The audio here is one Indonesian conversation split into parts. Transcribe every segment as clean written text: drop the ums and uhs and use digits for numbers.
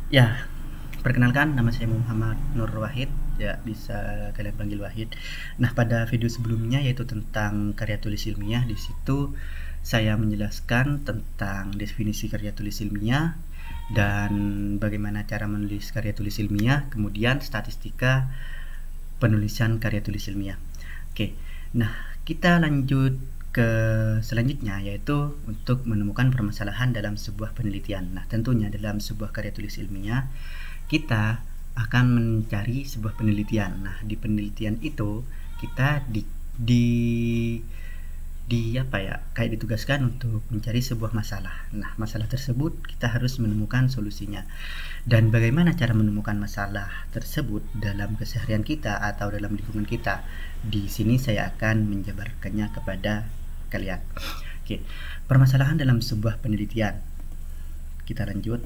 Ya, perkenalkan nama saya Muhammad Nur Wahid, ya bisa kalian panggil Wahid. Nah, pada video sebelumnya yaitu tentang karya tulis ilmiah, di situ saya menjelaskan tentang definisi karya tulis ilmiah dan bagaimana cara menulis karya tulis ilmiah, kemudian statistika penulisan karya tulis ilmiah. Oke, nah kita lanjut ke selanjutnya yaitu untuk menemukan permasalahan dalam sebuah penelitian. Nah, tentunya dalam sebuah karya tulis ilmiah kita akan mencari sebuah penelitian. Nah, di penelitian itu kita kayak ditugaskan untuk mencari sebuah masalah. Nah, masalah tersebut kita harus menemukan solusinya. Dan bagaimana cara menemukan masalah tersebut dalam keseharian kita atau dalam lingkungan kita? Di sini saya akan menjabarkannya kepada kalian. Oke, permasalahan dalam sebuah penelitian. Kita lanjut.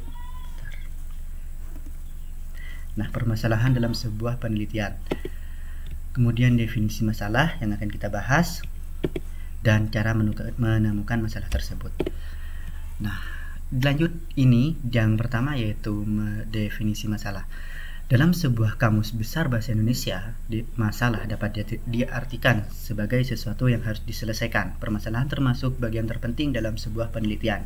Nah, permasalahan dalam sebuah penelitian. Kemudian definisi masalah yang akan kita bahas dan cara menemukan masalah tersebut. Nah, lanjut ini yang pertama yaitu definisi masalah. Dalam sebuah kamus besar bahasa Indonesia, masalah dapat diartikan sebagai sesuatu yang harus diselesaikan. Permasalahan termasuk bagian terpenting dalam sebuah penelitian.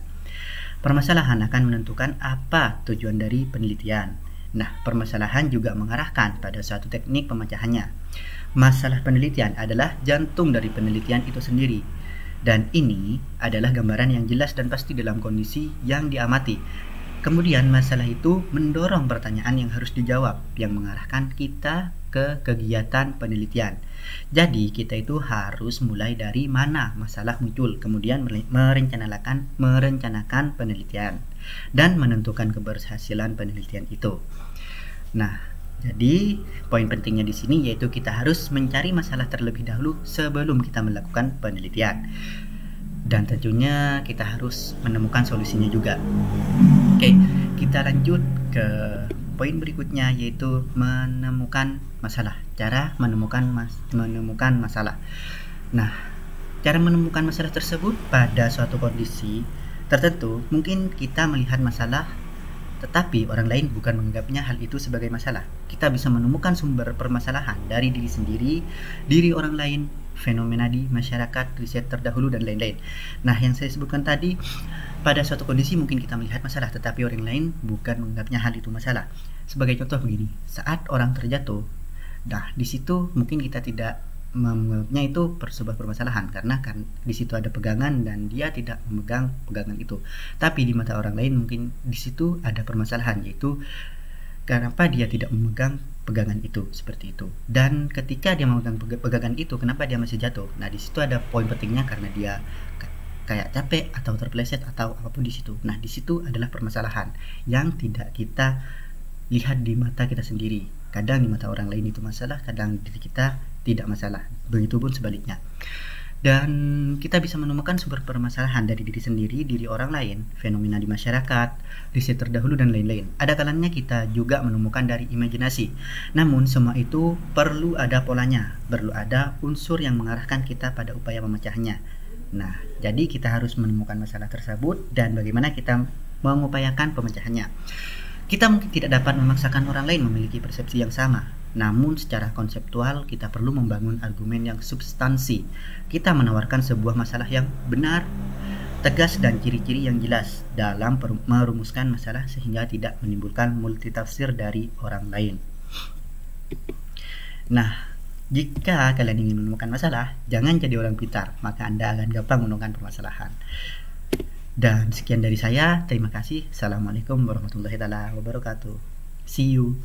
Permasalahan akan menentukan apa tujuan dari penelitian. Nah, permasalahan juga mengarahkan pada suatu teknik pemecahannya. Masalah penelitian adalah jantung dari penelitian itu sendiri. Dan ini adalah gambaran yang jelas dan pasti dalam kondisi yang diamati. Kemudian masalah itu mendorong pertanyaan yang harus dijawab, yang mengarahkan kita ke kegiatan penelitian. Jadi kita itu harus mulai dari mana masalah muncul, kemudian merencanakan penelitian, dan menentukan keberhasilan penelitian itu. Nah, jadi poin pentingnya di sini yaitu kita harus mencari masalah terlebih dahulu sebelum kita melakukan penelitian. Dan tentunya kita harus menemukan solusinya juga. Oke, kita lanjut ke poin berikutnya yaitu menemukan masalah. Cara menemukan masalah. Nah, cara menemukan masalah tersebut pada suatu kondisi tertentu, mungkin kita melihat masalah tetapi orang lain bukan menganggapnya hal itu sebagai masalah. Kita bisa menemukan sumber permasalahan dari diri sendiri, diri orang lain, fenomena di masyarakat, riset terdahulu, dan lain-lain. Nah, yang saya sebutkan tadi, pada suatu kondisi mungkin kita melihat masalah, tetapi orang lain bukan menganggapnya hal itu masalah. Sebagai contoh begini, saat orang terjatuh, nah di situ mungkin kita tidak menganggapnya itu sebuah permasalahan karena kan di situ ada pegangan dan dia tidak memegang pegangan itu. Tapi di mata orang lain mungkin di situ ada permasalahan, yaitu kenapa dia tidak memegang pegangan itu, seperti itu. Dan ketika dia memegang pegangan itu, kenapa dia masih jatuh? Nah, di situ ada poin pentingnya karena dia kayak capek atau terpeleset atau apapun di situ. Nah, di situ adalah permasalahan yang tidak kita lihat di mata kita sendiri. Kadang di mata orang lain itu masalah, kadang diri kita tidak masalah. Begitupun sebaliknya. Dan kita bisa menemukan sumber permasalahan dari diri sendiri, diri orang lain, fenomena di masyarakat, riset terdahulu, dan lain-lain. Ada kalanya kita juga menemukan dari imajinasi. Namun semua itu perlu ada polanya, perlu ada unsur yang mengarahkan kita pada upaya memecahnya. Nah, jadi kita harus menemukan masalah tersebut dan bagaimana kita mengupayakan pemecahannya. Kita mungkin tidak dapat memaksakan orang lain memiliki persepsi yang sama, namun secara konseptual kita perlu membangun argumen yang substansi. Kita menawarkan sebuah masalah yang benar, tegas, dan ciri-ciri yang jelas dalam merumuskan masalah sehingga tidak menimbulkan multitafsir dari orang lain. Nah, jika kalian ingin menemukan masalah, jangan jadi orang pintar, maka Anda akan gampang menemukan permasalahan. Dan sekian dari saya, terima kasih. Assalamualaikum warahmatullahi wabarakatuh. See you.